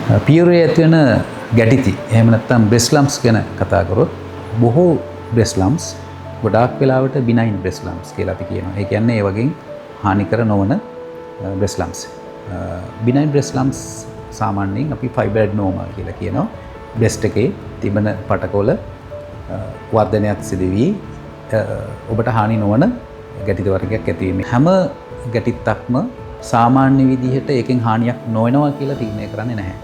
පියුරේ ඇති වෙන ගැටිති එහෙම නැත්නම් බ්‍රෙස්ට් ලම්ප්ස් ගැන කතා කරොත් බොහෝ බ්‍රෙස්ට් ලම්ප්ස් ගොඩාක් වෙලාවට බිනයින් බ්‍රෙස්ට් ලම්ප්ස් කියලා අපි කියනවා. ඒ කියන්නේ ඒ වගේ හානිකර නොවන බ්‍රෙස්ට් ලම්ප්ස්. බිනයින් බ්‍රෙස්ට් ලම්ප්ස් සාමාන්‍යයෙන් අපි ෆයිබ්‍රොඩ්නෝමා කියලා කියනවා. බ්‍රෙස්ට් එකේ තිබෙන පටකවල වර්ධනයක් සිදු වී ඔබට හානි නොවන ගැටිත වර්ගයක් ඇතිවීම. හැම ගැටිත්තක්ම සාමාන්‍ය විදිහට ඒකෙන් හානියක් නොවෙනවා කියලා තීරණය කරන්නේ නැහැ.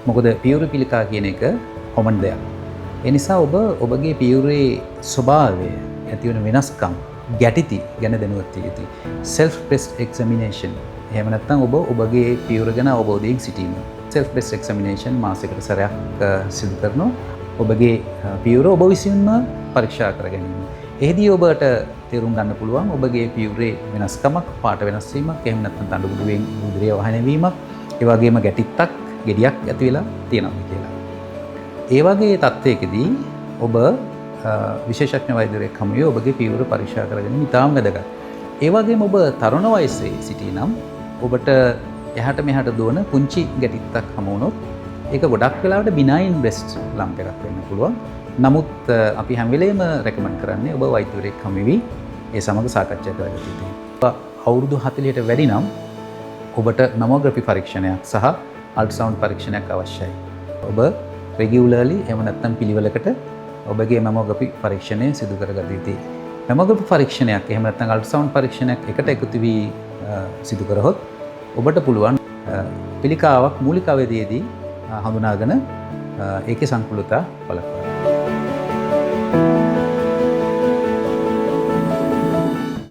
මොකද පියුර පිළිකා කියන එක කොමන් දෙයක්. ඒ නිසා ඔබගේ පියුරේ ස්වභාවය ඇති වෙන වෙනස්කම් ගැටිති ගැන දැනුවත් විය යුතුයි. self breast examination. එහෙම නැත්නම් ඔබගේ පියුර ගැන අවබෝධයෙන් සිටීම. self breast examination මාසයකට සැරයක් සිදු කරනවා. ඔබගේ පියුර ඔබ විසින්ම පරීක්ෂා කර ගැනීම. එෙහිදී ඔබට තේරුම් ගන්න පුළුවන් ඔබගේ පියුරේ වෙනස්කමක්, පාට වෙනස් වීමක්, එහෙම නැත්නම් තඬුබුඩුවෙන් උදරය වහන වීමක්, ඒ වගේම ගැටිත්තක්, ගෙඩියක් ඇති වෙලා තියෙනවා කියලා. ඒ වගේ තත්ත්වයකදී ඔබ විශේෂඥ වෛද්‍යවරයෙක් හමු වී ඔබගේ පියුර පරීක්ෂා කරගෙන ඉතාම වැදගත්. ඒ වගේම ඔබ තරුණ වයසේ සිටිනම් ඔබට එහාට මෙහාට දුවන පුංචි ගැටිත්තක් හමු වුණොත් ඒක ගොඩක් වෙලාවට බිනයින් බ්‍රෙස්ට් ලම්ප් එකක් වෙන්න පුළුවන්. නමුත් අපි හැම වෙලේම රෙකමන්ඩ් කරන්නේ ඔබ වෛද්‍යවරයෙක් හමු වී ඒ සමග සාකච්ඡා කරගත යුතුයි. අවුරුදු 40ට වැඩි නම් ඔබට මැමෝග්‍රැෆි පරීක්ෂණයක් සහ අල්ට්‍රාසවුන්ඩ් පරීක්ෂණයක් අවශ්‍යයි. ඔබ රෙගියුලර්ලි එහෙම නැත්නම් පිළිවෙලකට ඔබගේ මැමෝග්‍රැෆි පරීක්ෂණය සිදු කරගත යුතුයි. මැමෝග්‍රැෆි පරීක්ෂණයක් එහෙම නැත්නම් අල්ට්‍රාසවුන්ඩ් පරීක්ෂණයක් එකට එකතු වී සිදු කරහොත් ඔබට පුළුවන් පිළිකාවක් මූලික අවධියේදී හඳුනාගෙන ඒකේ සංකූලතා බලපෑම.